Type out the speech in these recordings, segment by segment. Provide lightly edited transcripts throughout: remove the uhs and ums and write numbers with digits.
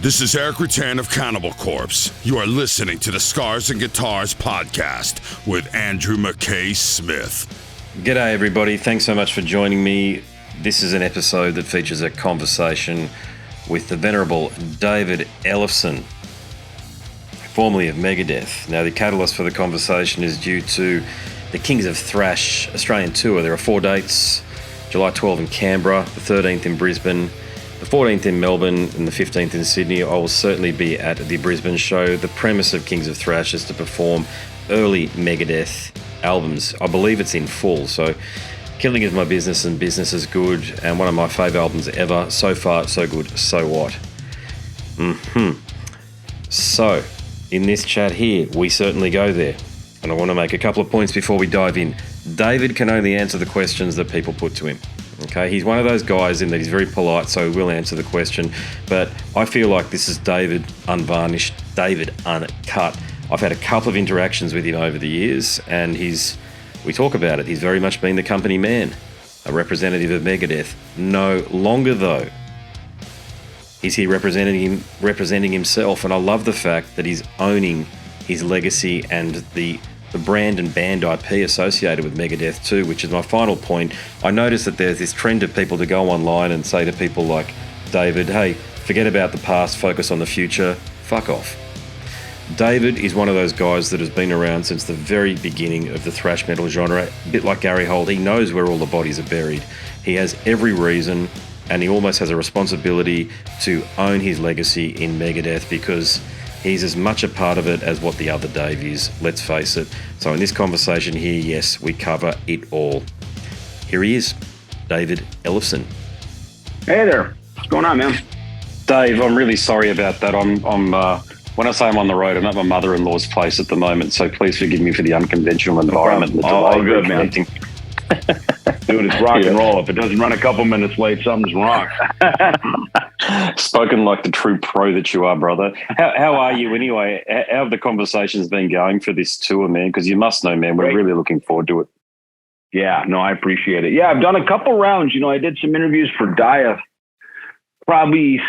This is Eric Rutan of Cannibal Corpse. You are listening to the Scars and Guitars podcast with Andrew McKay Smith. G'day everybody, thanks so much for joining me. This is an episode that features a conversation with the venerable David Ellefson, formerly of Megadeth. Now the catalyst for the conversation is due to the Kings of Thrash Australian tour. There are 4 dates, July 12 in Canberra, the 13th in Brisbane, the 14th in Melbourne and the 15th in Sydney. I will certainly be at the Brisbane show. The premise of Kings of Thrash is to perform early Megadeth albums. I believe it's in full, so Killing is my business and business is good, and one of my favourite albums ever. So far, so good, so what? So, in this chat here, we certainly go there. And I want to make a couple of points before we dive in. David can only answer the questions that people put to him. Okay, he's one of those guys in that he's very polite, so he will answer the question. But I feel like this is David unvarnished, David uncut. I've had a couple of interactions with him over the years, and we talk about it. He's very much been the company man, a representative of Megadeth. No longer, though, is he representing himself, and I love the fact that he's owning his legacy and the brand and band IP associated with Megadeth too, which is my final point. I noticed that there's this trend of people to go online and say to people like David, hey, forget about the past, focus on the future. Fuck off. David is one of those guys that has been around since the very beginning of the thrash metal genre, a bit like Gary Holt. He knows where all the bodies are buried. He has every reason, and he almost has a responsibility to own his legacy in Megadeth because he's as much a part of it as what the other Dave is, let's face it. So in this conversation here, yes, we cover it all. Here he is, David Ellefson. Hey there. What's going on, man? Dave, I'm really sorry about that. When I say I'm on the road, I'm at my mother-in-law's place at the moment, so please forgive me for the unconventional environment. No all good, man. Dude, it's rock and roll. If it doesn't run a couple minutes late, something's wrong. Spoken like the true pro that you are, brother. How are you anyway? How have the conversations been going for this tour, man? Because you must know, man, we're really looking forward to it. Yeah, no, I appreciate it. Yeah, I've done a couple rounds. I did some interviews for Dieth probably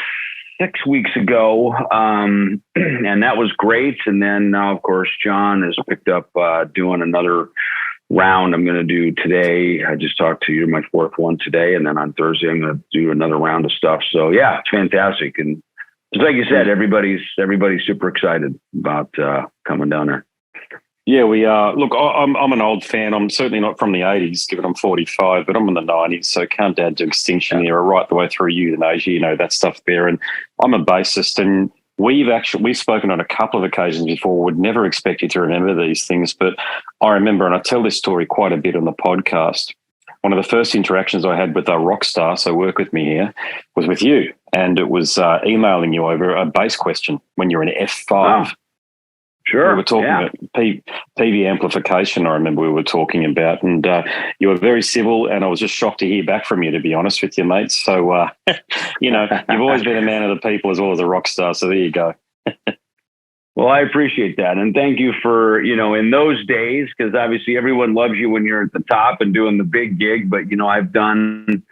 6 weeks ago, and that was great. And then now, of course, John has picked up doing another round I'm going to do today. I just talked to you, my 4th one today, and then on Thursday I'm going to do another round of stuff. So yeah, it's fantastic, and just like you said, everybody's super excited about coming down there. Yeah, we are. Look, I'm an old fan. I'm certainly not from the 80s, given I'm 45, but I'm in the 90s, so Countdown to Extinction era, right the way through euthanasia, that stuff there. And I'm a bassist, and we've spoken on a couple of occasions before. Would never expect you to remember these things, but I remember, and I tell this story quite a bit on the podcast. One of the first interactions I had with a rock star, so work with me here, was with you, and it was emailing you over a bass question when you're in F5. Oh, sure. We were talking about PV amplification. I remember we were talking about, and you were very civil, and I was just shocked to hear back from you, to be honest with you, mate. So, you've always been a man of the people as well as a rock star. So there you go. Well, I appreciate that. And thank you for, in those days, because obviously everyone loves you when you're at the top and doing the big gig. But, I've done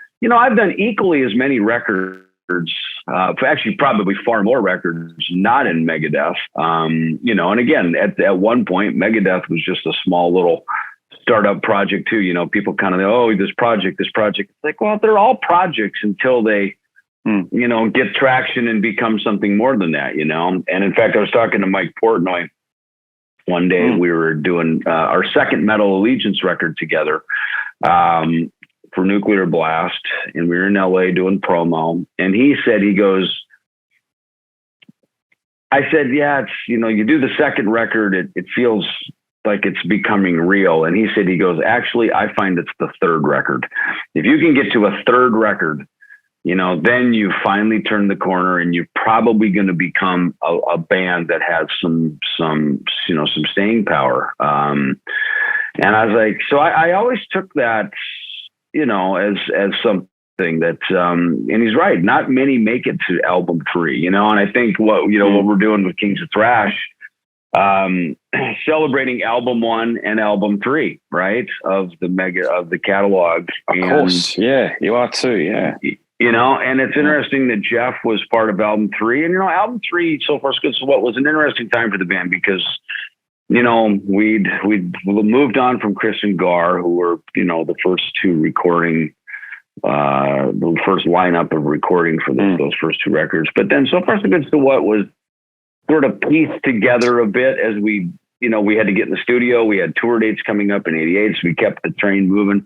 equally as many records, actually probably far more records, not in Megadeth. And again, at one point, Megadeth was just a small little startup project too. People kind of, this project. It's like, well, they're all projects until they, get traction and become something more than that, And in fact, I was talking to Mike Portnoy one day. We were doing our second Metal Allegiance record together for Nuclear Blast, and we were in LA doing promo. And he goes, I said, yeah, it's, you do the second record, it feels like it's becoming real. And he goes, actually, I find it's the third record. If you can get to a third record, then you finally turn the corner, and you're probably going to become a band that has some staying power. And I was like, so I always took that, as something that, and he's right. Not many make it to album 3, and I think what we're doing with Kings of Thrash, celebrating album 1 and album 3, right? Of the catalog. Of course. Yeah, you are too. Yeah. And it's interesting that Jeff was part of album 3. And, album 3, So Far So Good So What, was an interesting time for the band because, we'd moved on from Chris and Gar, who were, the first two recording, the first lineup of recording for those first two records. But then So Far So Good So What was sort of pieced together a bit as we had to get in the studio. We had tour dates coming up in 88, so we kept the train moving.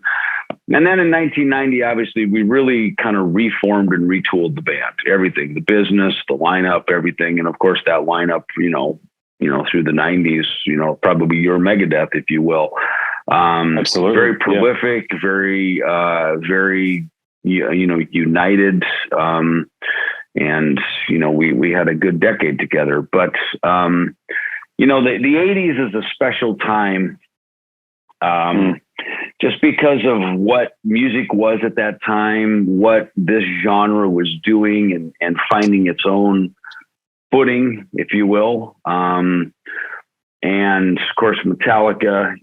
And then in 1990, obviously, we really kind of reformed and retooled the band, everything, the business, the lineup, everything. And of course, that lineup, through the 90s, probably your Megadeth, if you will. Absolutely. Very prolific, very united. And, we had a good decade together. But, the 80s is a special time. Just because of what music was at that time, what this genre was doing and finding its own footing, if you will. And of course, Metallica,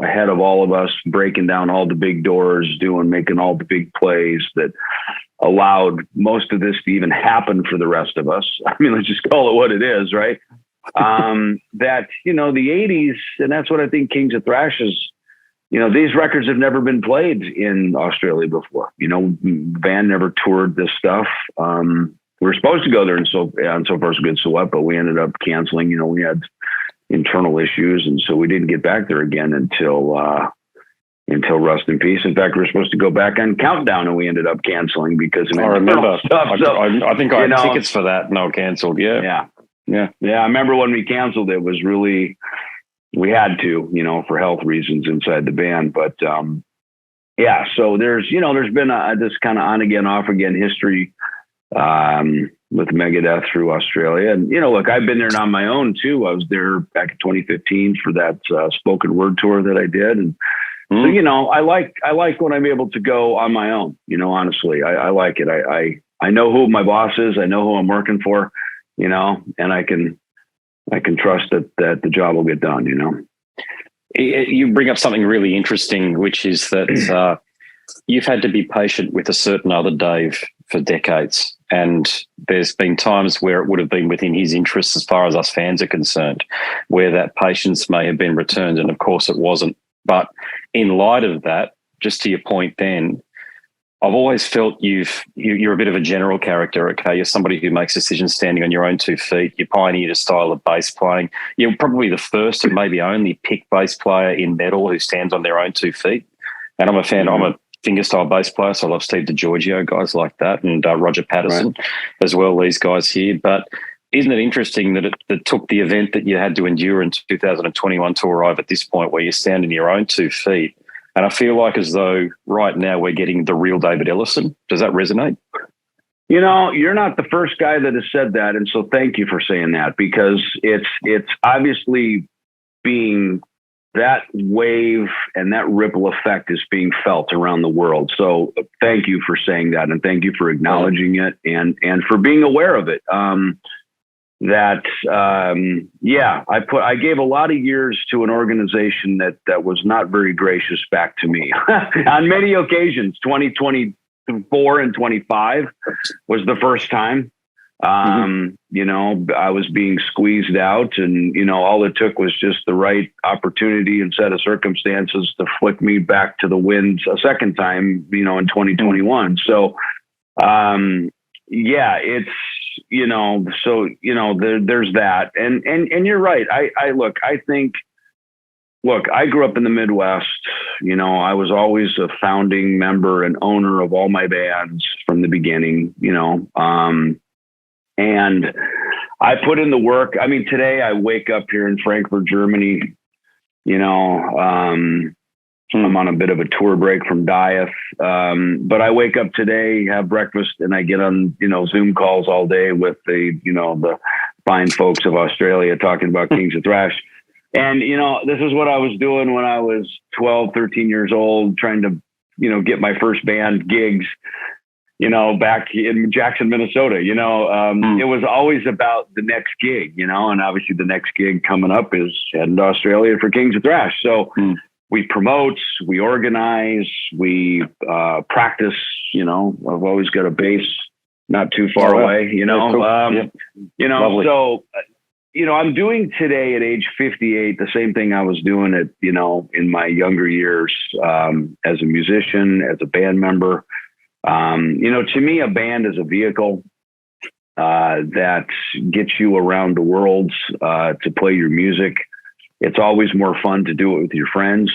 ahead of all of us, breaking down all the big doors, making all the big plays that allowed most of this to even happen for the rest of us. I mean, let's just call it what it is, right? That, the 80s, and that's what I think Kings of Thrash is, these records have never been played in Australia before. The band never toured this stuff. We were supposed to go there on So Far So Good So What, but we ended up canceling. We had internal issues, and so we didn't get back there again until Rust in Peace. In fact, we were supposed to go back on Countdown, and we ended up canceling because of internal stuff. I think I had tickets for that, and I canceled. Yeah. I remember when we canceled, it was really, we had to, for health reasons inside the band. But so there's been this kind of on again, off again history with Megadeth through Australia. And, look, I've been there on my own too. I was there back in 2015 for that spoken word tour that I did. And so, I like when I'm able to go on my own, honestly, I like it. I know who my boss is. I know who I'm working for. And I can trust that the job will get done, You bring up something really interesting, which is that you've had to be patient with a certain other Dave for decades. And there's been times where it would have been within his interests as far as us fans are concerned, where that patience may have been returned. And of course it wasn't. But in light of that, just to your point then, I've always felt you're a bit of a general character, okay? You're somebody who makes decisions standing on your own 2 feet. You pioneered a style of bass playing. You're probably the first and maybe only pick bass player in metal who stands on their own 2 feet. And I'm a fan. I'm a fingerstyle bass player, so I love Steve DiGiorgio, guys like that, and Roger Patterson as well, these guys here. But isn't it interesting that it took the event that you had to endure in 2021 to arrive at this point where you stand on your own 2 feet? And I feel like as though right now we're getting the real David Ellefson. Does that resonate? You're not the first guy that has said that. And so thank you for saying that, because it's obviously being, that wave and that ripple effect is being felt around the world. So thank you for saying that. And thank you for acknowledging it and for being aware of it. I gave a lot of years to an organization that was not very gracious back to me on many occasions. 2024 and 25 was the first time. I was being squeezed out, and, all it took was just the right opportunity and set of circumstances to flick me back to the wind a second time, in 2021. So, it's, there's that. And you're right. I grew up in the Midwest. I was always a founding member and owner of all my bands from the beginning, and I put in the work. I mean, today I wake up here in Frankfurt, Germany, I'm on a bit of a tour break from Dieth. But I wake up today, have breakfast, and I get on, Zoom calls all day with the fine folks of Australia talking about Kings of Thrash. And, this is what I was doing when I was 12, 13 years old, trying to, get my first band gigs, back in Jackson, Minnesota. It was always about the next gig, and obviously the next gig coming up is heading to Australia for Kings of Thrash. So we promote, we organize, we practice, I've always got a bass not too far away, Cool. Lovely. So, I'm doing today at age 58, the same thing I was doing at, in my younger years, as a musician, as a band member. To me, a band is a vehicle that gets you around the world to play your music. It's always more fun to do it with your friends.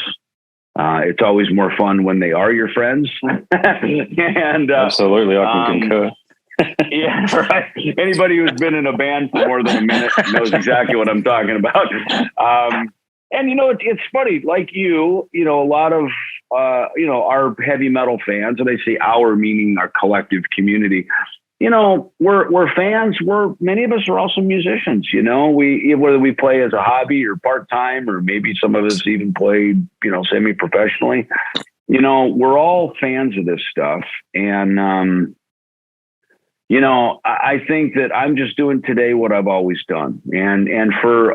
It's always more fun when they are your friends. And absolutely, I can concur. Yeah, right. Anybody who's been in a band for more than a minute knows exactly what I'm talking about. And it's funny, like a lot of our heavy metal fans, and I say our meaning our collective community. We're fans. Many of us are also musicians. Whether we play as a hobby or part time, or maybe some of us even played semi professionally. We're all fans of this stuff, and I think that I'm just doing today what I've always done. And for,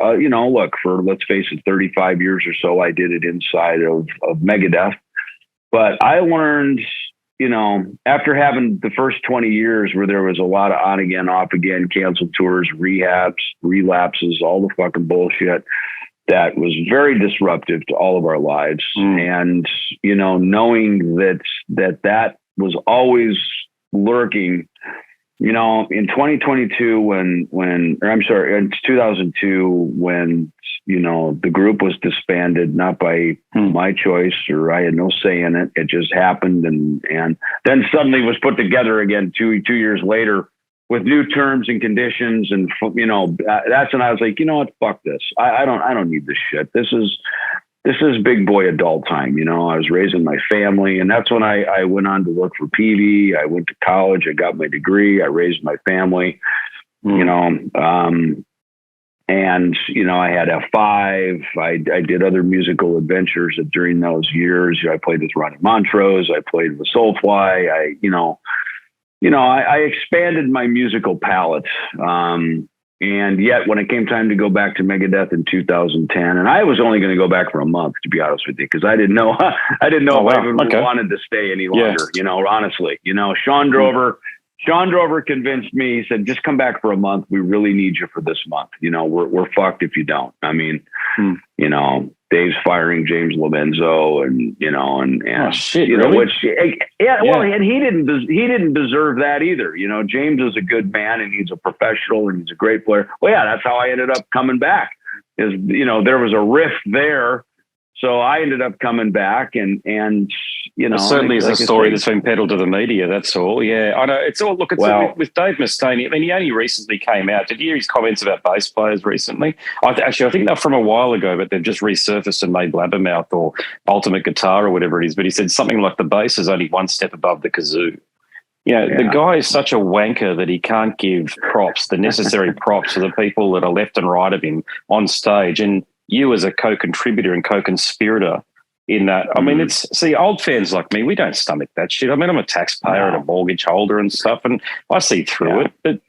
let's face it, 35 years or so, I did it inside of Megadeth. But I learned, after having the first 20 years where there was a lot of on again, off again, canceled tours, rehabs, relapses, all the fucking bullshit that was very disruptive to all of our lives. And, knowing that was always lurking. In 2022, in 2002, when, the group was disbanded, not by my choice, or I had no say in it. It just happened. And then suddenly was put together again two years later with new terms and conditions. And, that's when I was like, what, fuck this. I don't need this shit. This is big boy adult time. I was raising my family, and that's when I went on to work for PV. I went to college. I got my degree. I raised my family, and, I had F5. I did other musical adventures during those years. I played with Ronnie Montrose. I played with Soulfly. I expanded my musical palette. And yet when it came time to go back to Megadeth in 2010, and I was only going to go back for a month, to be honest with you, because I didn't know if I even wanted to stay any longer, honestly, Sean Drover convinced me. He said, just come back for a month. We really need you for this month. We're fucked if you don't. I mean, Dave's firing James Lomenzo, and oh, shit, really? Well, and he didn't deserve that either. James is a good man, and he's a professional, and he's a great player. Well, yeah, that's how I ended up coming back. There was a rift there. So I ended up coming back, and it certainly is a story that's been peddled to the media. That's all. Yeah, I know. It's all. Look, with Dave Mustaine. I mean, he only recently came out. Did you hear his comments about bass players recently? I think they're from a while ago, but they've just resurfaced and made Blabbermouth or Ultimate Guitar or whatever it is. But he said something like the bass is only one step above the kazoo. The guy is such a wanker that he can't give the necessary props to the people that are left and right of him on stage. And you as a co-contributor and co-conspirator in that. I mean, old fans like me, we don't stomach that shit. I mean, I'm a taxpayer and a mortgage holder and stuff, and I see through it. But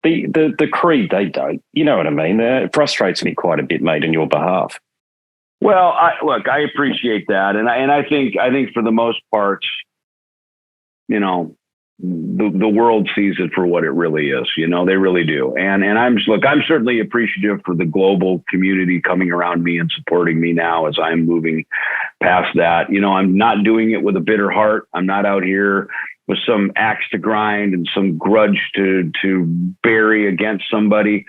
the creed, they don't. You know what I mean? It frustrates me quite a bit, mate, on your behalf. Well, I appreciate that. And I think for the most part, the world sees it for what it really is. They really do. And I'm certainly appreciative for the global community coming around me and supporting me now as I'm moving past that. I'm not doing it with a bitter heart. I'm not out here with some axe to grind and some grudge to bury against somebody.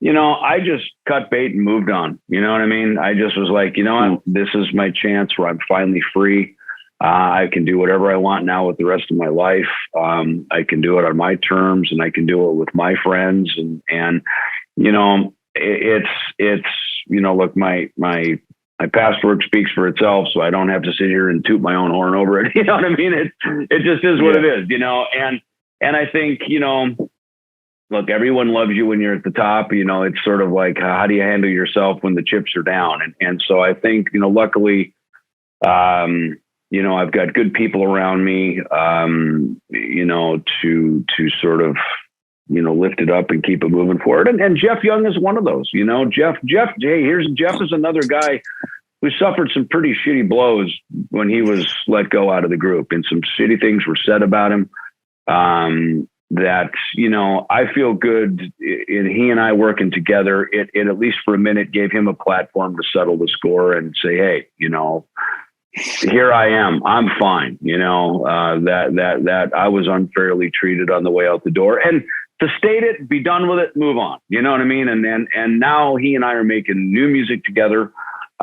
I just cut bait and moved on. You know what I mean? I just was like, what? This is my chance where I'm finally free. I can do whatever I want now with the rest of my life. I can do it on my terms, and I can do it with my friends. And it's look, my past work speaks for itself, so I don't have to sit here and toot my own horn over it. You know what I mean? It just is what it is, and I think, look, everyone loves you when you're at the top. It's sort of like, how do you handle yourself when the chips are down? And so I think, luckily, I've got good people around me, to sort of, lift it up and keep it moving forward. And Jeff Young is one of those, Jeff is another guy we suffered some pretty shitty blows when he was let go out of the group, and some shitty things were said about him. That, you know, I feel good in he and I working together. It at least for a minute gave him a platform to settle the score and say, hey, you know, here I am. I'm fine. You know, that I was unfairly treated on the way out the door, and to state it, be done with it, move on. You know what I mean? And now he and I are making new music together.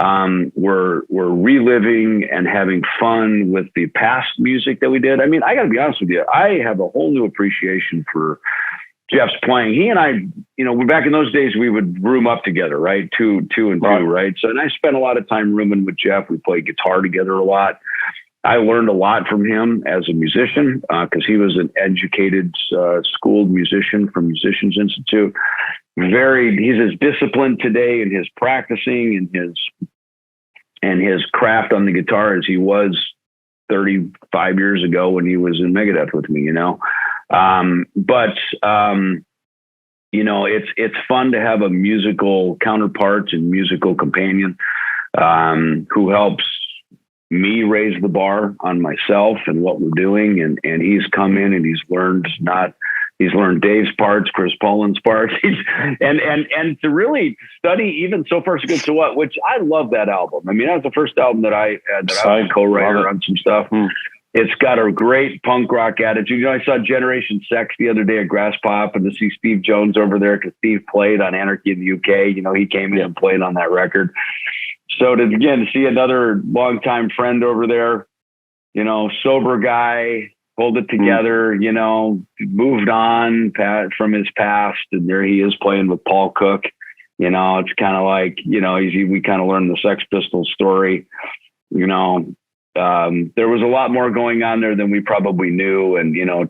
We're reliving and having fun with the past music that we did. I mean, I got to be honest with you. I have a whole new appreciation for Jeff's playing. He and I, you know, back in those days, we would room up together, right? Two and two, right? So, and I spent a lot of time rooming with Jeff. We played guitar together a lot. I learned a lot from him as a musician because he was an educated, schooled musician from Musicians Institute. He's as disciplined today in his practicing and his craft on the guitar as he was 35 years ago when he was in Megadeth with me, you know. You know, it's fun to have a musical counterpart and musical companion who helps me raise the bar on myself and what we're doing. And he's come in and he's learned Dave's parts, Chris Poland's parts, and to really study even So Far So Good So What, which I love that album. I mean, that was the first album that I was a co-writer on some stuff. It's got a great punk rock attitude. You know, I saw Generation Sex the other day at Grass Pop, and to see Steve Jones over there, because Steve played on Anarchy in the UK. You know, he came in and played on that record. So to see another longtime friend over there, you know, sober guy, hold it together, you know, moved on from his past, and there he is playing with Paul Cook. You know, it's kind of like, you know, we kind of learned the Sex Pistols story. You know, there was a lot more going on there than we probably knew. And, you know,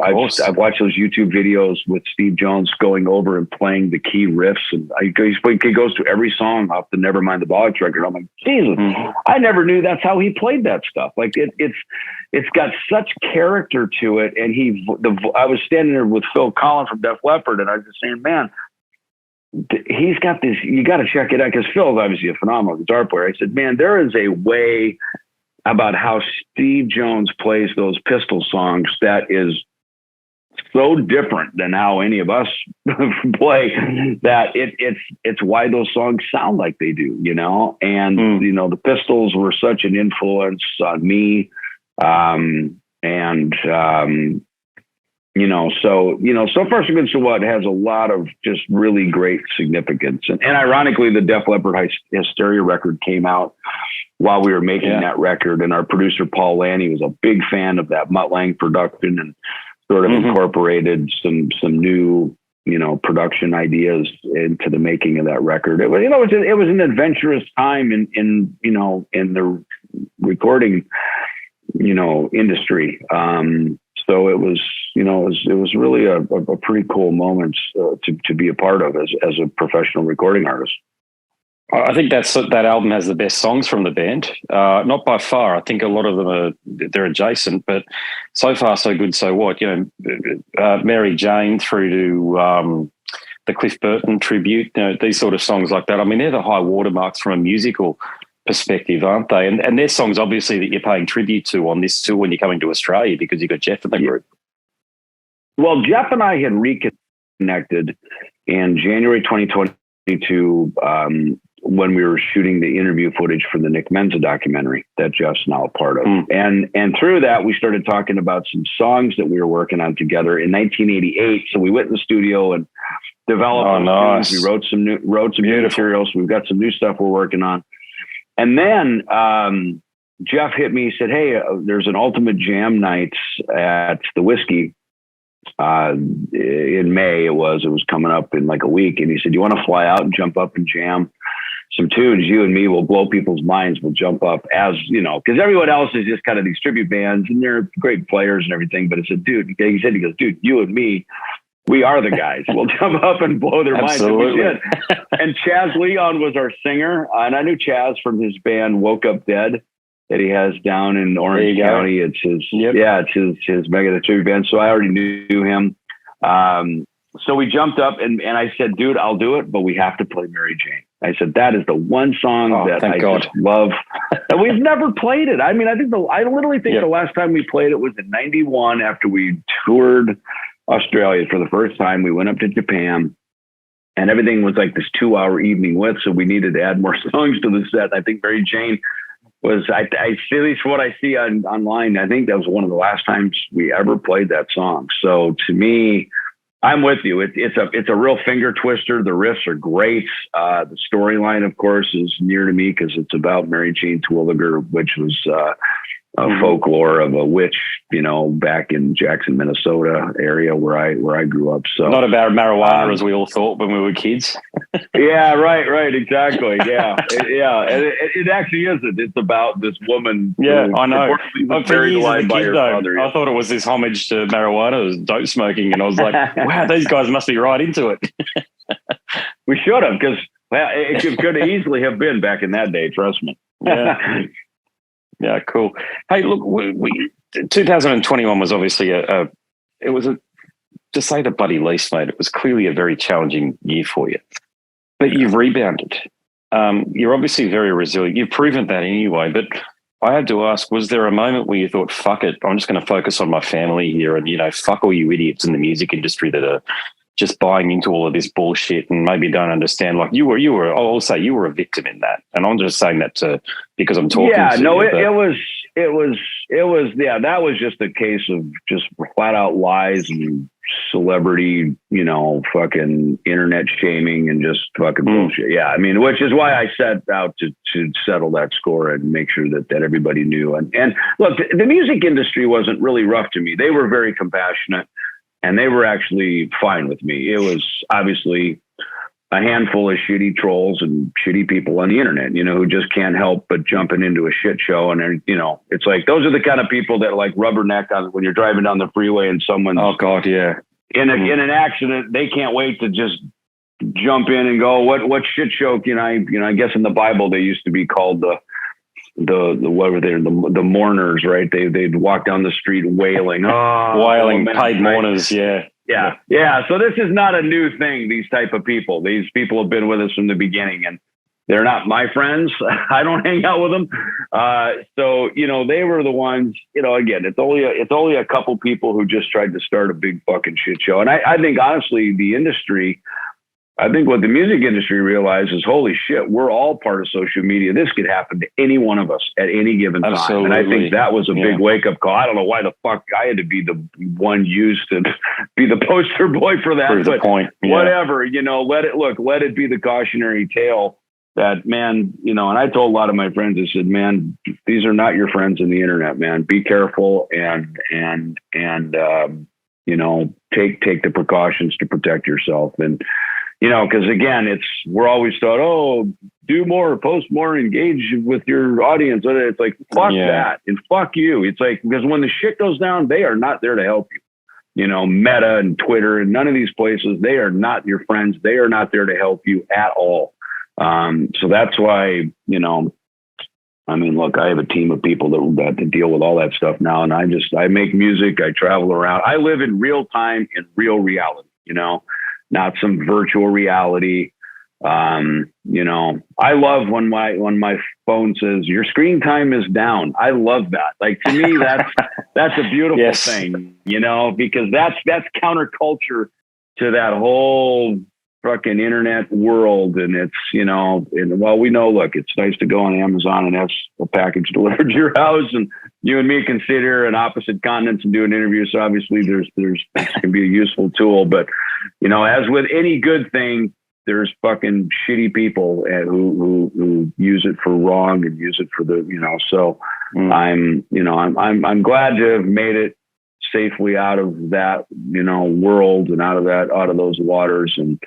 I've watched those YouTube videos with Steve Jones going over and playing the key riffs. And he goes to every song off the Nevermind the Bollocks record. I'm like, Jesus, I never knew that's how he played that stuff. Like it's got such character to it. And I was standing there with Phil Collins from Def Leppard, and I was just saying, man, he's got this, you got to check it out. Cause Phil's obviously a phenomenal guitar player. I said, man, there is a way about how Steve Jones plays those Pistol songs that is so different than how any of us play, that it's why those songs sound like they do, you know? And, you know, the Pistols were such an influence on me. You know, So Far So Good So What has a lot of just really great significance. And ironically, the Def Leppard Hysteria record came out while we were making that record. And our producer, Paul Lanny, was a big fan of that Mutt Lange production and sort of incorporated some new, you know, production ideas into the making of that record. It was an adventurous time in the recording, you know, industry. So it was really a pretty cool moment to be a part of as a professional recording artist. I think that album has the best songs from the band. Not by far. I think a lot of them they're adjacent, but So Far So Good So What. You know, Mary Jane through to the Cliff Burton tribute. You know, these sort of songs like that. I mean, they're the high watermarks from a musical perspective, aren't they? And they're songs obviously that you're paying tribute to on this tour when you're coming to Australia, because you've got Jeff in the group. Well, Jeff and I had reconnected in January 2022 when we were shooting the interview footage for the Nick Menza documentary that Jeff's now a part of. And through that, we started talking about some songs that we were working on together in 1988. So we went in the studio and developed tunes. We wrote some new materials. We've got some new stuff we're working on. And then Jeff hit me, he said, hey, there's an Ultimate Jam night at the Whiskey in May. It was coming up in like a week. And he said, you want to fly out and jump up and jam some tunes? You and me will blow people's minds. We'll jump up, as you know, because everyone else is just kind of these tribute bands and they're great players and everything. But it's a dude, he goes, dude, you and me, we are the guys. We'll jump up and blow their minds. And we did. And Chaz Leon was our singer. And I knew Chaz from his band Woke Up Dead that he has down in Orange County. It's his, it's his Megadeth tribute band. So I already knew him. So we jumped up and I said, dude, I'll do it, but we have to play Mary Jane. I said, that is the one song that I just love. And we've never played it. I mean, I literally think the last time we played it was in 91 after we toured Australia for the first time. We went up to Japan and everything was like this 2-hour evening with, so we needed to add more songs to the set. I think Mary Jane was, I at least what I see online, I think that was one of the last times we ever played that song. So to me, I'm with you. It's a real finger twister. The riffs are great. The storyline, of course, is near to me because it's about Mary Jane Terwilliger, which was folklore of a witch, back in Jackson, Minnesota area where I grew up. So not about marijuana as we all thought when we were kids. Yeah, right, exactly. Yeah, it actually isn't. It's about this woman. Yeah, I know. For years as a kid, though, I thought it was this homage to marijuana, it was dope smoking, and I was like, wow, these guys must be right into it. We should have, because it could easily have been back in that day. Trust me. Yeah. Yeah, cool. Hey, look, 2021 was obviously to say the bloody least, mate, it was clearly a very challenging year for you. But you've rebounded. You're obviously very resilient. You've proven that anyway. But I had to ask, was there a moment where you thought, fuck it, I'm just going to focus on my family here and, fuck all you idiots in the music industry that are just buying into all of this bullshit and maybe don't understand? Like you were, I'll say you were a victim in that. And I'm just saying that because I'm talking to you. It was, that was just a case of just flat out lies and celebrity, fucking internet shaming and just fucking bullshit. Yeah. I mean, which is why I set out to settle that score and make sure that everybody knew. And look, the music industry wasn't really rough to me. They were very compassionate. And they were actually fine with me. It was obviously a handful of shitty trolls and shitty people on the internet, who just can't help but jumping into a shit show. And, it's like, those are the kind of people that like rubberneck on when you're driving down the freeway and someone's in an accident. They can't wait to just jump in and go, what shit show can I guess in the Bible, they used to be called the what were they? The mourners, right? They'd walk down the street wailing, paid mourners. Yeah. So this is not a new thing. These type of people, these people have been with us from the beginning, and they're not my friends. I don't hang out with them. So they were the ones. Again, it's only a couple people who just tried to start a big fucking shit show. And I think honestly, the industry. I think what the music industry realizes, holy shit, we're all part of social media. This could happen to any one of us at any given time. Absolutely. And I think that was a big wake up call. I don't know why the fuck I had to be the one used to be the poster boy for that. Prove the point. Yeah. Whatever, let it be the cautionary tale that, man, and I told a lot of my friends, I said, man, these are not your friends in the internet, man. Be careful and take the precautions to protect yourself. And, because again, we're always taught, do more, post more, engage with your audience. It's like, fuck that and fuck you. It's like, because when the shit goes down, they are not there to help you. Meta and Twitter and none of these places, they are not your friends. They are not there to help you at all. So that's why, I mean, look, I have a team of people that deal with all that stuff now. And I make music. I travel around. I live in real time, in real reality, not some virtual reality. I love when my phone says your screen time is down. I love that. Like, to me, that's a beautiful thing, because that's counterculture to that whole fucking internet world. And it's, we know, look, it's nice to go on Amazon and have a package delivered to your house, and you and me can sit here in opposite continents and do an interview. So obviously there's can be a useful tool, but as with any good thing, there's fucking shitty people who use it for wrong and use it for the, so I'm glad to have made it safely out of that, world and out of those waters, and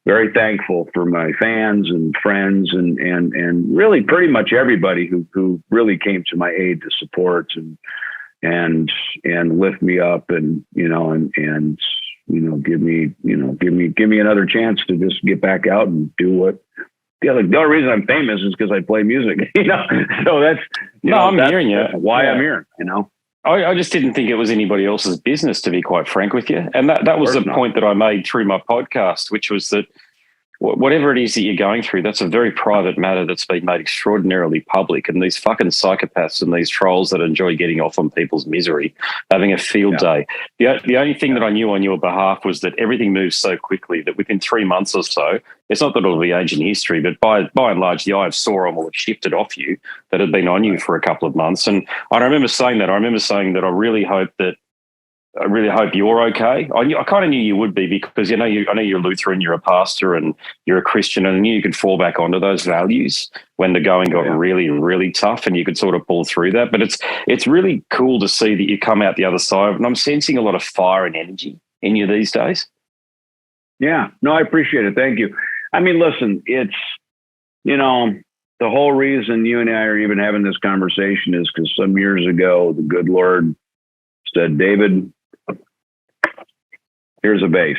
very thankful for my fans and friends and really pretty much everybody who really came to my aid to support and lift me up and give me another chance to just get back out and do what. The only reason I'm famous is because I play music, So that's I'm hearing you. Why I'm here, I just didn't think it was anybody else's business, to be quite frank with you. And that was the point that I made through my podcast, which was that whatever it is that you're going through, that's a very private matter that's been made extraordinarily public. And these fucking psychopaths and these trolls that enjoy getting off on people's misery, having a field day. The only thing that I knew on your behalf was that everything moves so quickly that within 3 months or so, it's not that it'll be ancient history, but by and large, the eye of Sauron will have shifted off you that had been on you for a couple of months. And I remember saying that. I really hope you're okay. I kind of knew you would be because I know you're Lutheran, you're a pastor, and you're a Christian, and I knew you could fall back onto those values when the going got really, really tough, and you could sort of pull through that. But it's really cool to see that you come out the other side, and I'm sensing a lot of fire and energy in you these days. Yeah, no, I appreciate it. Thank you. I mean, listen, it's, the whole reason you and I are even having this conversation is because some years ago, the good Lord said, David, here's a bass.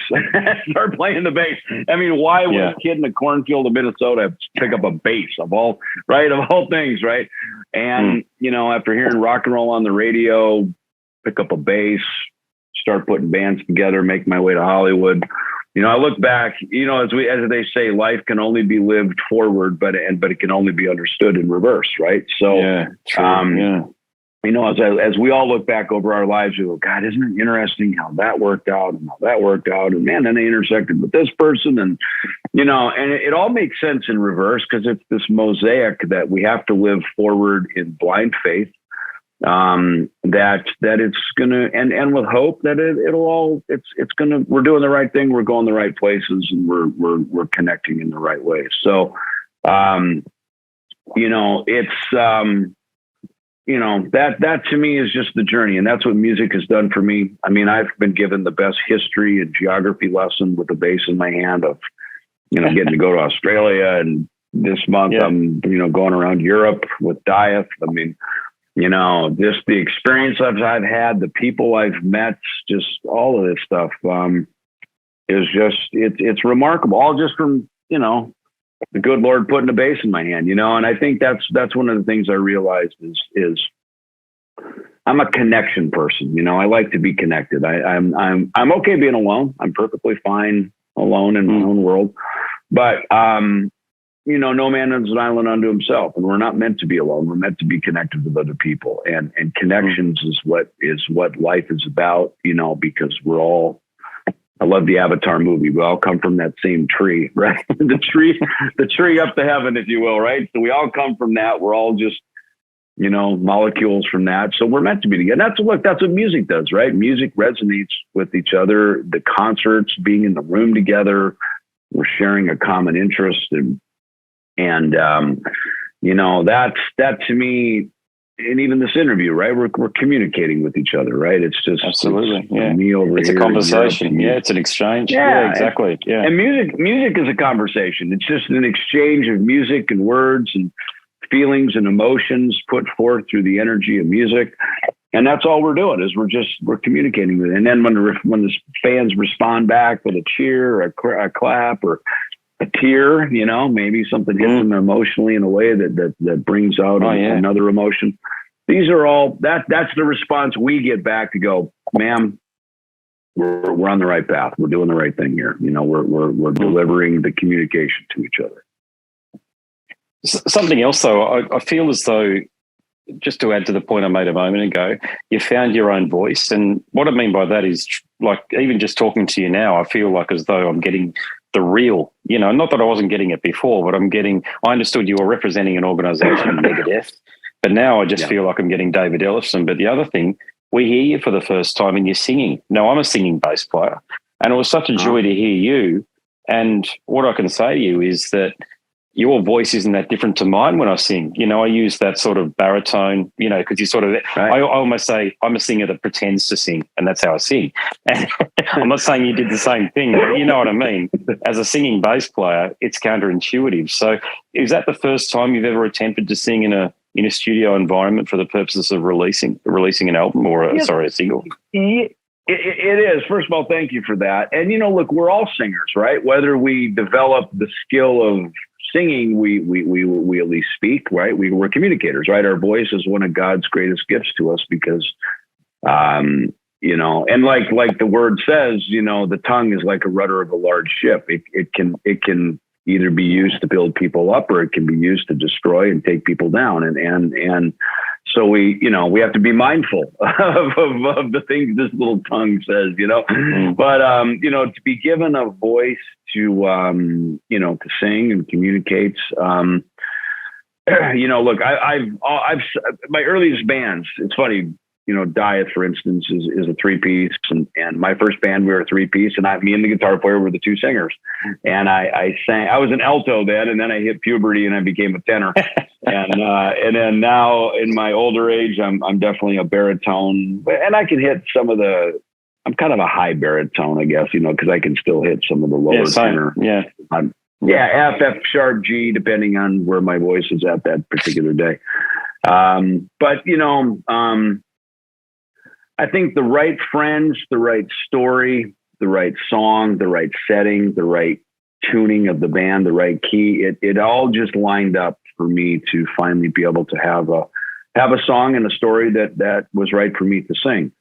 Start playing the bass. I mean, why would a kid in the cornfield of Minnesota pick up a bass of all things, right? And, after hearing rock and roll on the radio, pick up a bass, start putting bands together, make my way to Hollywood. I look back, as they say, life can only be lived forward, but it can only be understood in reverse, right? So, as we all look back over our lives, we go, God, isn't it interesting how that worked out and how that worked out? And man, then they intersected with this person. And, and it all makes sense in reverse because it's this mosaic that we have to live forward in blind faith, that it's going to, and with hope that it's going to, we're doing the right thing. We're going the right places and we're connecting in the right way. So, that to me is just the journey. And that's what music has done for me. I mean, I've been given the best history and geography lesson with the bass in my hand of, getting to go to Australia. And this month I'm, going around Europe with Dieth. I mean, just the experience I've had, the people I've met, just all of this stuff, is just, it's remarkable. All just from, the good Lord putting a bass in my hand, and I think that's one of the things I realized is I'm a connection person. I like to be connected. I'm okay being alone. I'm perfectly fine alone in my own world, but, no man is an island unto himself, and we're not meant to be alone. We're meant to be connected with other people, and connections is what life is about, because we're all, I love the Avatar movie. We all come from that same tree, right? the tree up to heaven, if you will, right? So we all come from that. We're all just, molecules from that. So we're meant to be together. And that's what music does, right? Music resonates with each other. The concerts, being in the room together, we're sharing a common interest, and that to me. And even this interview, right? We're communicating with each other, right? It's just absolutely, me over it's here. It's a conversation. It's an exchange. Yeah, exactly. And music is a conversation. It's just an exchange of music and words and feelings and emotions put forth through the energy of music. And that's all we're doing is we're communicating with it. And then when the fans respond back with a cheer, or a clap, or a tear, maybe something hits them emotionally in a way that brings out another emotion. These are all that's the response we get back to go, ma'am, we're on the right path. We're doing the right thing here. We're delivering the communication to each other. Something else though, I feel as though, just to add to the point I made a moment ago, you found your own voice. And what I mean by that is, like, even just talking to you now, I feel like as though I'm getting the real, not that I wasn't getting it before, but I understood you were representing an organization, Megadeth, but now I just feel like I'm getting David Ellefson. But the other thing, we hear you for the first time and you're singing. Now, I'm a singing bass player, and it was such a joy to hear you. And what I can say to you is that your voice isn't that different to mine when I sing. I use that sort of baritone, because you sort of, right. I almost say I'm a singer that pretends to sing, and that's how I sing. And I'm not saying you did the same thing, but you know what I mean. As a singing bass player, it's counterintuitive. So is that the first time you've ever attempted to sing in a studio environment for the purposes of releasing an album or a single? It is. First of all, thank you for that. And, look, we're all singers, right? Whether we develop the skill of singing, we at least speak, right? We're communicators, right? Our voice is one of God's greatest gifts to us because, and like the word says, the tongue is like a rudder of a large ship. It can either be used to build people up or it can be used to destroy and take people down. And so we have to be mindful of the things this little tongue says, but, to be given a voice to sing and communicate, look, I've my earliest bands, it's funny, Dieth, for instance, is a 3-piece, and my first band, we were a 3-piece, and me and the guitar player were the 2 singers. And I sang, I was an alto then, and then I hit puberty and I became a tenor. and then now in my older age, I'm definitely a baritone, and I can hit some of I'm kind of a high baritone, I guess, because I can still hit some of the lower tenor. Yeah. F, F sharp, G, depending on where my voice is at that particular day. But I think the right friends, the right story, the right song, the right setting, the right tuning of the band, the right key, it all just lined up for me to finally be able to have a song and a story that was right for me to sing.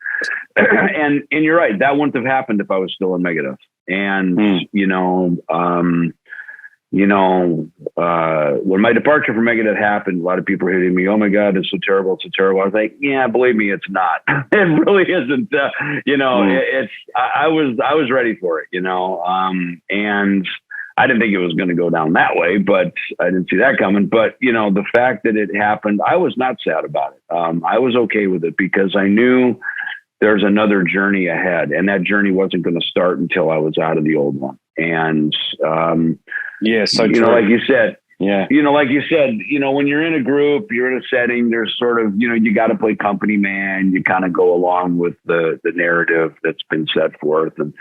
And you're right, that wouldn't have happened if I was still in Megadeth. And, when my departure from Megadeth happened, a lot of people were hitting me, "Oh my God, it's so terrible. It's so terrible." I was like, yeah, believe me, it's not. It really isn't. I was ready for it, and I didn't think it was going to go down that way, but I didn't see that coming. But, the fact that it happened, I was not sad about it. I was okay with it because I knew there's another journey ahead, and that journey wasn't going to start until I was out of the old one. And, so like you said, yeah, when you're in a group, you're in a setting, there's sort of, you got to play company man. You kind of go along with the narrative that's been set forth. And,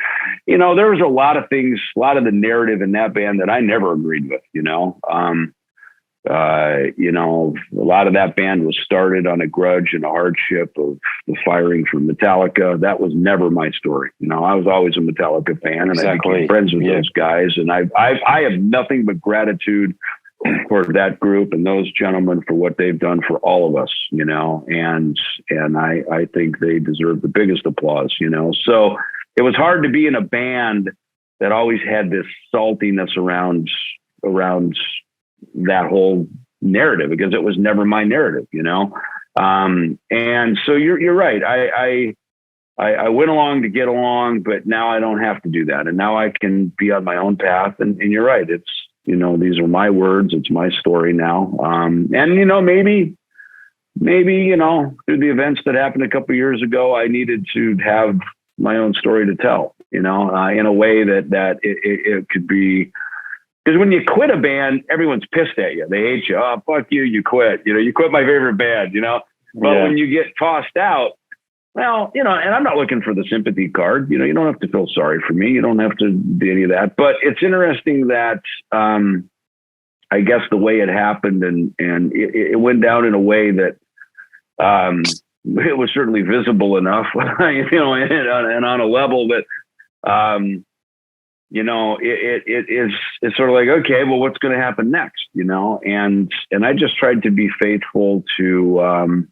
there was a lot of things, a lot of the narrative in that band that I never agreed with, a lot of that band was started on a grudge and a hardship of the firing from Metallica. That was never my story. I was always a Metallica fan, and I became friends with those guys. And I have nothing but gratitude for that group and those gentlemen for what they've done for all of us, and I think they deserve the biggest applause, So it was hard to be in a band that always had this saltiness around that whole narrative, because it was never my narrative, and so you're right. I went along to get along, but now I don't have to do that, and now I can be on my own path. And you're right. It's these are my words. It's my story now. And maybe through the events that happened a couple of years ago, I needed to have my own story to tell. In a way that it could be. Because when you quit a band, everyone's pissed at you. They hate you. "Oh, fuck you. You quit. You quit my favorite band, But when you get tossed out, well, and I'm not looking for the sympathy card. You don't have to feel sorry for me. You don't have to do any of that. But it's interesting that, I guess the way it happened and it went down in a way that, it was certainly visible enough, and on a level that, it's sort of like, okay, well, what's going to happen next? And I just tried to be faithful to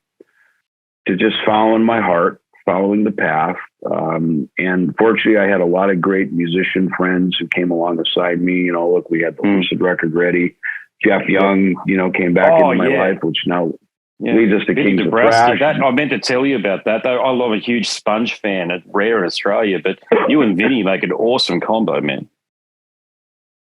just following my heart, following the path. And fortunately, I had a lot of great musician friends who came alongside me. Look, we had the Lucid record ready. Jeff Young, came back into my life, which now leads us to Kings of Thrash. I meant to tell you about that, though. I'm a huge Sponge fan. It's rare in Australia, but you and Vinny make an awesome combo, man.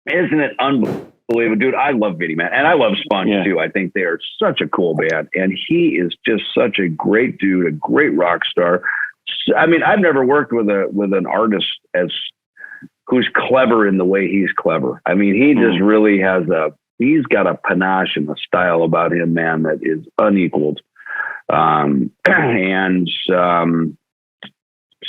Isn't it unbelievable, dude? I love Vinny, man, and I love Sponge too. I think they are such a cool band, and he is just such a great dude, a great rock star. I mean, I've never worked with an artist who's clever in the way he's clever. I mean, he just really has he's got a panache and a style about him, man, that is unequaled.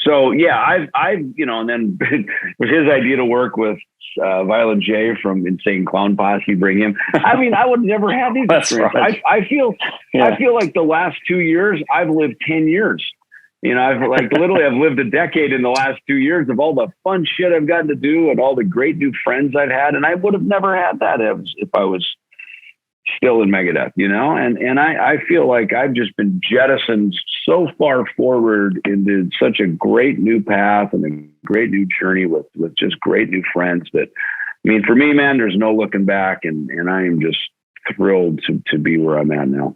So yeah, and then it was his idea to work with Violent J from Insane Clown Posse, bring him. I mean, I would never have these experiences. Right. I feel like the last 2 years I've lived 10 years. I've lived a decade in the last 2 years of all the fun shit I've gotten to do and all the great new friends I've had. And I would have never had that if I was still in Megadeth, and I feel like I've just been jettisoned so far forward into such a great new path and a great new journey with just great new friends that, mean, for me, man, there's no looking back, and I am just thrilled to be where I'm at now.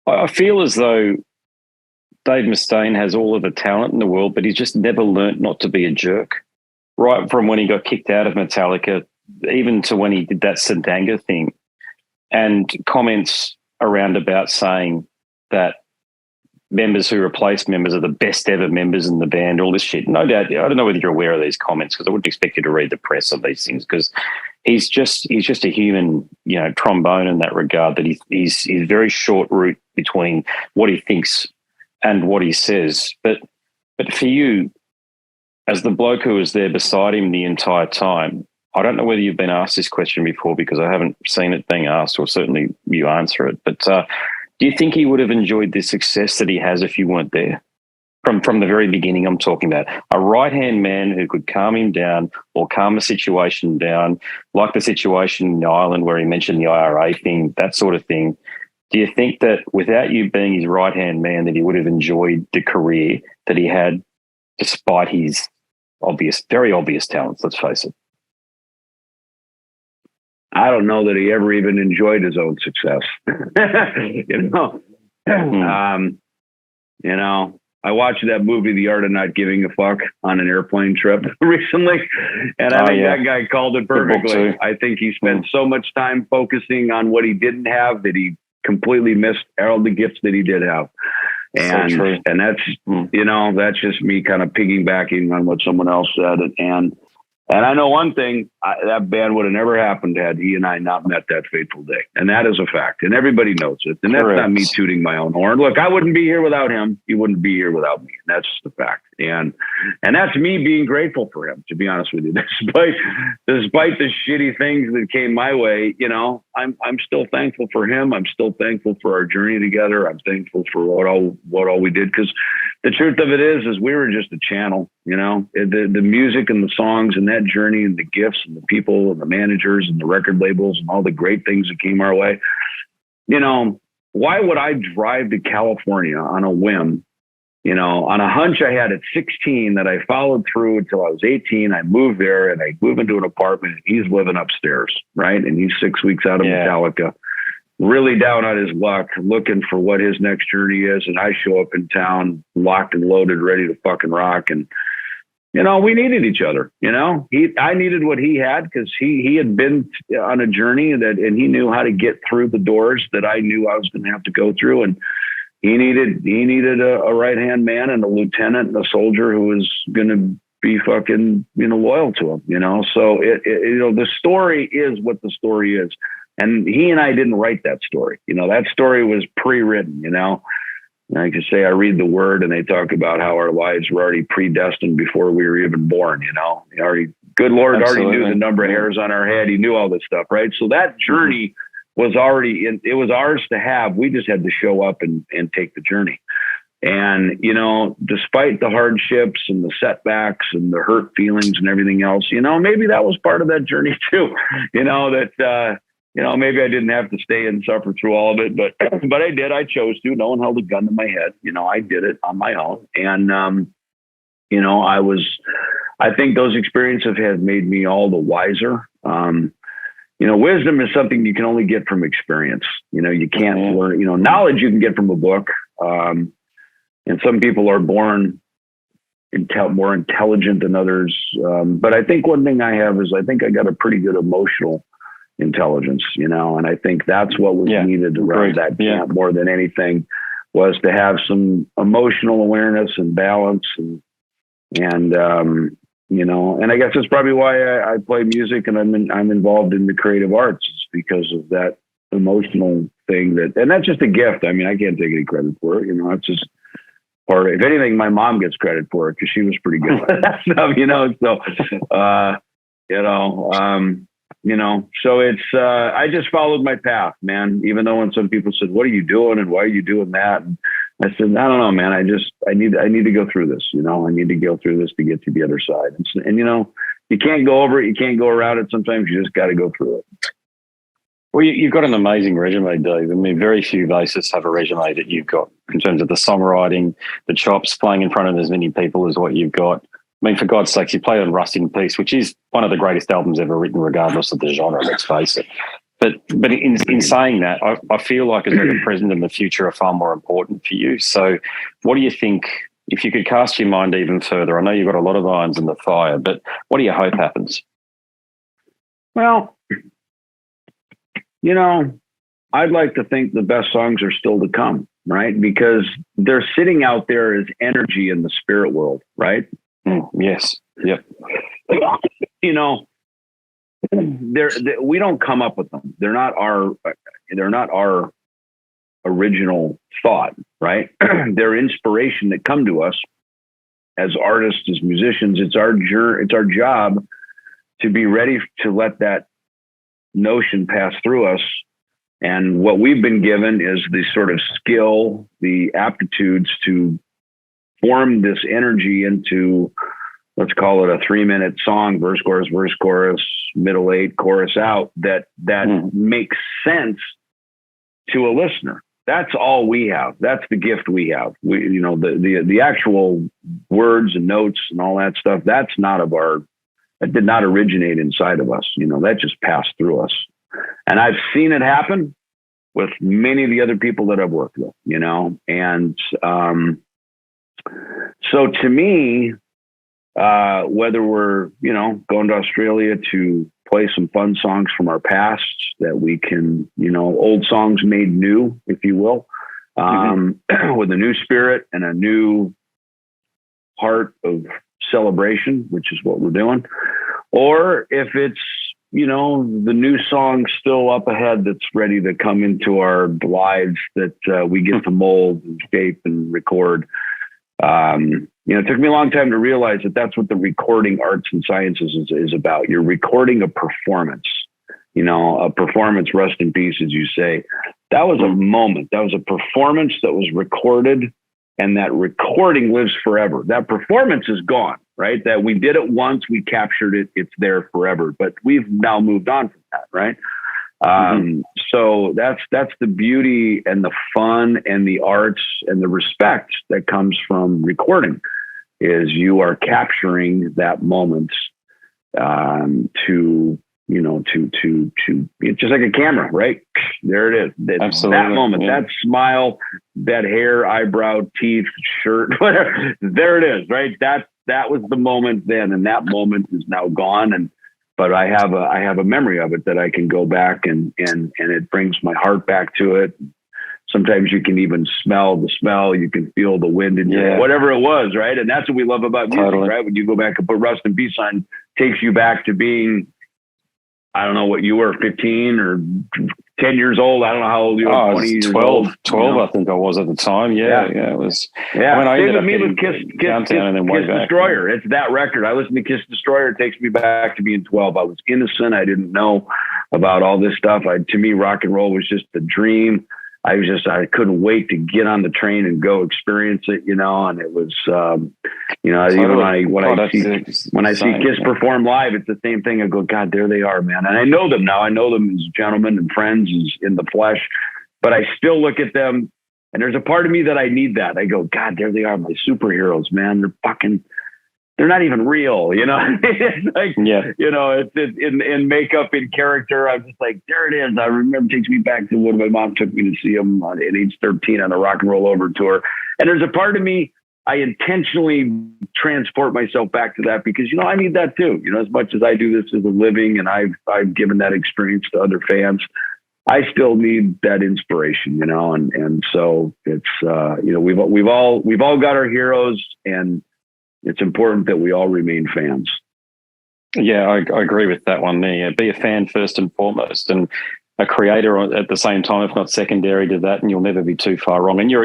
I feel as though Dave Mustaine has all of the talent in the world, but he's just never learnt not to be a jerk. Right from when he got kicked out of Metallica, even to when he did that Sedanga thing, and comments around about saying that members who replace members are the best ever members in the band, all this shit. No doubt, I don't know whether you're aware of these comments, because I wouldn't expect you to read the press of these things, because he's just a human, trombone in that regard, that he's very short route between what he thinks and what he says. But for you, as the bloke who was there beside him the entire time, I don't know whether you've been asked this question before, because I haven't seen it being asked, or certainly you answer it. But do you think he would have enjoyed the success that he has if you weren't there? From the very beginning, I'm talking about a right-hand man who could calm him down or calm a situation down, like the situation in Ireland where he mentioned the IRA thing, that sort of thing. Do you think that without you being his right-hand man, that he would have enjoyed the career that he had, despite his very obvious talents, let's face it? I don't know that he ever even enjoyed his own success. I watched that movie, The Art of Not Giving a Fuck, on an airplane trip recently, and I think that guy called it perfectly. I think he spent so much time focusing on what he didn't have that he completely missed all the gifts that he did have. And so and that's just me kind of piggybacking on what someone else said. And I know one thing, that band would have never happened had he and I not met that fateful day. And that is a fact. And everybody knows it. And that's not me tooting my own horn. Look, I wouldn't be here without him. He wouldn't be here without me. And that's just the fact. And that's me being grateful for him, to be honest with you. Despite the shitty things that came my way, I'm still thankful for him. I'm still thankful for our journey together. I'm thankful for what all we did. Because the truth of it is we were just a channel, the music and the songs and that journey and the gifts and the people and the managers and the record labels and all the great things that came our way. Why would I drive to California on a whim, on a hunch I had at 16 that I followed through until I was 18. I moved there and I moved into an apartment, and he's living upstairs, right? And he's 6 weeks out of Metallica, really down on his luck, looking for what his next journey is. And I show up in town, locked and loaded, ready to fucking rock. And, we needed each other. I needed what he had, because he had been on a journey and he knew how to get through the doors that I knew I was going to have to go through. And he needed a right-hand man and a lieutenant and a soldier who was going to be fucking, loyal to him, So the story is what the story is. And he and I didn't write that story. That story was pre-written, Like you say, I read the Word, and they talk about how our lives were already predestined before we were even born. Good Lord already knew the number of hairs on our head. He knew all this stuff, right? So that journey was already it was ours to have. We just had to show up and take the journey. And despite the hardships and the setbacks and the hurt feelings and everything else, maybe that was part of that journey too. Maybe I didn't have to stay and suffer through all of it, but I did. I chose to. No one held a gun to my head. I did it on my own. And, I think those experiences have made me all the wiser. Wisdom is something you can only get from experience. You can't learn, knowledge you can get from a book. And some people are born more intelligent than others. But I think one thing I have is I think I got a pretty good emotional intelligence, and I think that's what was needed to run that camp more than anything, was to have some emotional awareness and balance and I guess that's probably why I play music and I'm involved in the creative arts, because of that emotional thing and that's just a gift. I mean, I can't take any credit for it. It's just part of it. If anything, my mom gets credit for it, because she was pretty good at that stuff, so it's, I just followed my path, man, even though when some people said, what are you doing? And why are you doing that? And I said, I don't know, man. I need to go through this, I need to go through this to get to the other side. And you can't go over it. You can't go around it. Sometimes you just got to go through it. Well, you've got an amazing resume, Dave. I mean, very few bassists have a resume that you've got in terms of the songwriting, the chops, playing in front of as many people as what you've got. I mean, for God's sakes, you play on Rust in Peace, which is one of the greatest albums ever written, regardless of the genre, let's face it. But in saying that, I feel like as though the present and the future are far more important for you. So what do you think, if you could cast your mind even further, I know you've got a lot of irons in the fire, but what do you hope happens? Well, you know, I'd like to think the best songs are still to come, right? Because they're sitting out there as energy in the spirit world, right? Yes. Yep. You know, we don't come up with them. They're not our original thought, right? They're inspiration that come to us as artists, as musicians. It's our job to be ready to let that notion pass through us. And what we've been given is the sort of skill, the aptitudes to form this energy into, let's call it a 3-minute song, verse, chorus, middle 8, chorus out, that makes sense to a listener. That's all we have. That's the gift we have. The actual words and notes and all that stuff, that did not originate inside of us. That just passed through us. And I've seen it happen with many of the other people that I've worked with, and so to me, whether we're, going to Australia to play some fun songs from our past that we can, old songs made new, if you will, with a new spirit and a new heart of celebration, which is what we're doing. Or if it's, the new song still up ahead that's ready to come into our lives that we get to mold and shape and record. It took me a long time to realize that that's what the recording arts and sciences is about. You're recording a performance, a performance, rest in peace, as you say. That was a moment. That was a performance that was recorded, and that recording lives forever. That performance is gone, right? That we did it once, we captured it, it's there forever. But we've now moved on from that, right? So that's the beauty and the fun and the arts and the respect that comes from recording, is you are capturing that moment to it's just like a camera, right? There it is. Absolutely. That moment, that smile, that hair, eyebrow, teeth, shirt, whatever. There it is, right? That was the moment then, and that moment is now gone. But I have a memory of it that I can go back and it brings my heart back to it. Sometimes you can even smell the smell. You can feel the wind in your, whatever it was, right? And that's what we love about music, right? When you go back and put Rust in Peace on, takes you back to being, I don't know what you were, 15 or 10 years old. I don't know how old you were. Oh, 20 12, I think I was at the time. Yeah, it was. Yeah, I mean, I same ended with up me with Kiss Destroyer. It's that record. I listened to Kiss Destroyer. It takes me back to being 12. I was innocent. I didn't know about all this stuff. To me, rock and roll was just a dream. I couldn't wait to get on the train and go experience it, and it was, even when I see Kiss perform live, it's the same thing. I go, God, there they are, man. And I know them now. I know them as gentlemen and friends, as in the flesh, but I still look at them, and there's a part of me that I need that. I go, God, there they are, my superheroes, man. They're not even real, It's like, it's in makeup, in character. I'm just like, there it is. I remember, it takes me back to when my mom took me to see them at age 13 on a Rock and Roll Over tour. And there's a part of me, I intentionally transport myself back to that because, I need that too. As much as I do this as a living and I've given that experience to other fans, I still need that inspiration, and so it's, we've all got our heroes, and it's important that we all remain fans. Yeah, I agree with that one there. Be a fan first and foremost, and a creator at the same time, if not secondary to that, and you'll never be too far wrong. And you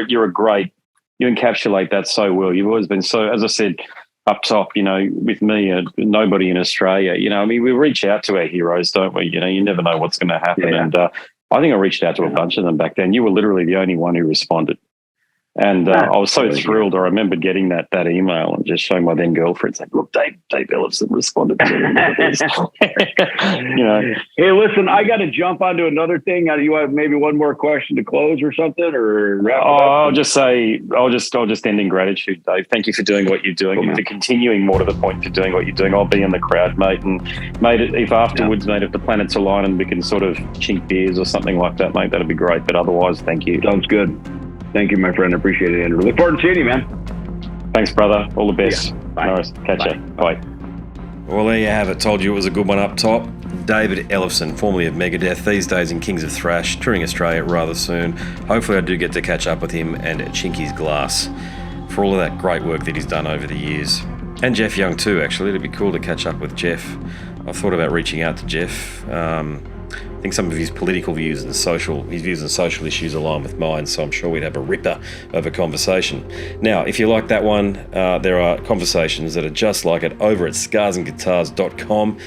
encapsulate that so well. You've always been so, as I said up top, with me, nobody in Australia, we reach out to our heroes, don't we? You never know what's going to happen. Yeah. And I think I reached out to a bunch of them back then. You were literally the only one who responded. And I was so thrilled. I remember getting that email and just showing my then girlfriend, saying, "Look, Dave Ellefson responded to it." Hey, listen, I got to jump onto another thing. You want maybe one more question to close or something, or wrap it up? I'll just end in gratitude, Dave. Thank you for doing what you're doing, and for continuing, more to the point, for doing what you're doing. I'll be in the crowd, mate, and mate, if afterwards, mate, if the planets align and we can sort of chink beers or something like that, mate, that'd be great. But otherwise, thank you. Sounds good. Thank you, my friend. I appreciate it, Andrew. Look forward to seeing you, man. Thanks, brother. All the best. Yeah. Bye. Nice. Catch you. Bye. Well, there you have it. Told you it was a good one up top. David Ellefson, formerly of Megadeth, these days in Kings of Thrash, touring Australia rather soon. Hopefully I do get to catch up with him and chink his glass for all of that great work that he's done over the years. And Jeff Young too, actually. It'd be cool to catch up with Jeff. I've thought about reaching out to Jeff. I think some of his political views and his views on social issues align with mine, so I'm sure we'd have a ripper of a conversation. Now, if you like that one, there are conversations that are just like it over at scarsandguitars.com.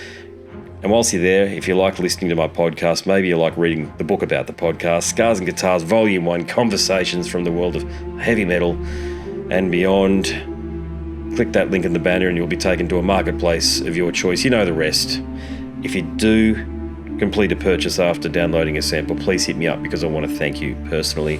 And whilst you're there, if you like listening to my podcast, maybe you like reading the book about the podcast, Scars and Guitars Volume 1, Conversations from the World of Heavy Metal and Beyond. Click that link in the banner and you'll be taken to a marketplace of your choice. You know the rest. If you do complete a purchase after downloading a sample, please hit me up because I want to thank you personally.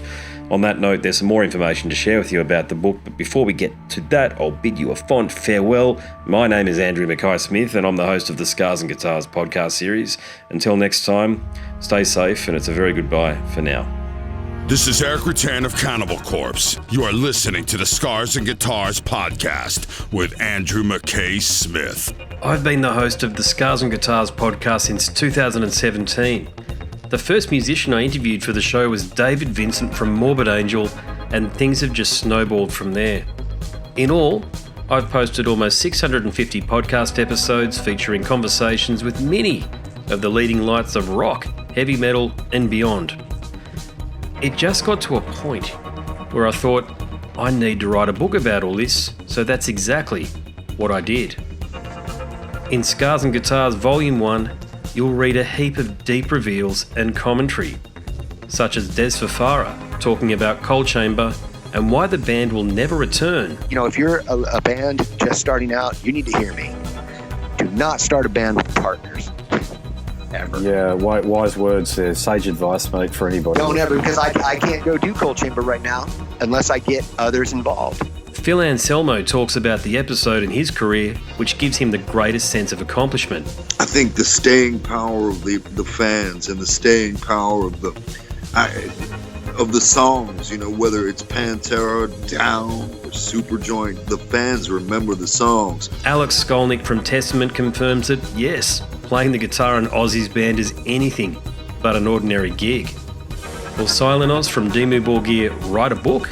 On that note, there's some more information to share with you about the book, but before we get to that, I'll bid you a fond farewell. My name is Andrew Mackay-Smith, and I'm the host of the Scars and Guitars podcast series. Until next time, stay safe, and it's a very goodbye for now. This is Eric Rattan of Cannibal Corpse. You are listening to the Scars and Guitars podcast with Andrew Mackay-Smith. I've been the host of the Scars and Guitars podcast since 2017. The first musician I interviewed for the show was David Vincent from Morbid Angel, and things have just snowballed from there. In all, I've posted almost 650 podcast episodes featuring conversations with many of the leading lights of rock, heavy metal, and beyond. It just got to a point where I thought, I need to write a book about all this, so that's exactly what I did. In Scars and Guitars Volume 1, you'll read a heap of deep reveals and commentary, such as Des Fafara talking about Coal Chamber and why the band will never return. You know, if you're a band just starting out, you need to hear me. Do not start a band with partners. Ever. Yeah, wise words there. Sage advice, mate, for anybody. Don't ever, because I can't go do Coal Chamber right now unless I get others involved. Phil Anselmo talks about the episode in his career which gives him the greatest sense of accomplishment. I think the staying power of the fans and the staying power of the songs, you know, whether it's Pantera, Down, or Superjoint, the fans remember the songs. Alex Skolnick from Testament confirms that, yes, playing the guitar in Ozzy's band is anything but an ordinary gig. Will Silent Oz from Dimmu Borgir write a book?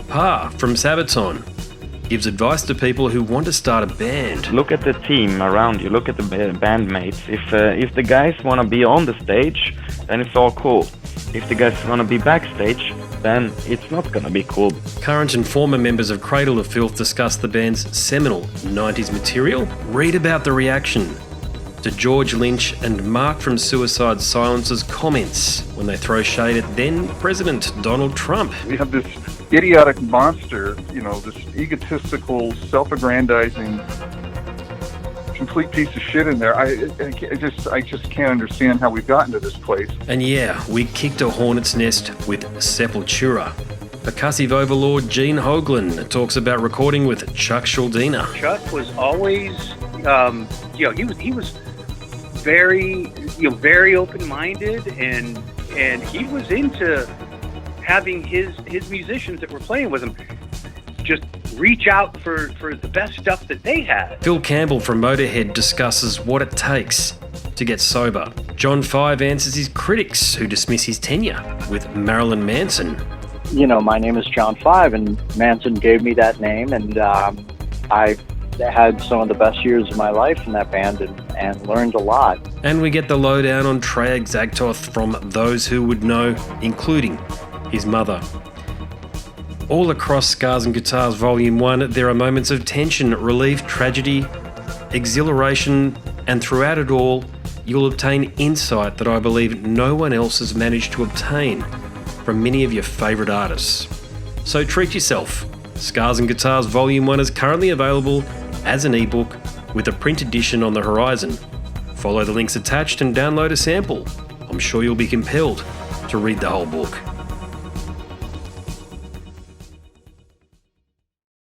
Pa from Sabaton gives advice to people who want to start a band. Look at the team around you, look at the bandmates. If the guys want to be on the stage, then it's all cool. If the guys want to be backstage, then it's not going to be cool. Current and former members of Cradle of Filth discuss the band's seminal 90s material. Read about the reaction to George Lynch and Mark from Suicide Silence's comments when they throw shade at then President Donald Trump. We have this idiotic monster, you know, this egotistical, self-aggrandizing, complete piece of shit in there. I just can't understand how we've gotten to this place. And yeah, we kicked a hornet's nest with Sepultura. Percussive overlord Gene Hoglan talks about recording with Chuck Schuldiner. Chuck was always, he was very open-minded, and he was into having his musicians that were playing with him just reach out for the best stuff that they had. Phil Campbell from Motorhead discusses what it takes to get sober. John Five answers his critics who dismiss his tenure with Marilyn Manson. You know, my name is John Five, and Manson gave me that name, and I had some of the best years of my life in that band and learned a lot. And we get the lowdown on Treyarch Zagtoth from those who would know, including his mother. All across Scars and Guitars Volume 1, there are moments of tension, relief, tragedy, exhilaration, and throughout it all, you'll obtain insight that I believe no one else has managed to obtain from many of your favourite artists. So treat yourself. Scars and Guitars Volume 1 is currently available as an ebook with a print edition on the horizon. Follow the links attached and download a sample. I'm sure you'll be compelled to read the whole book.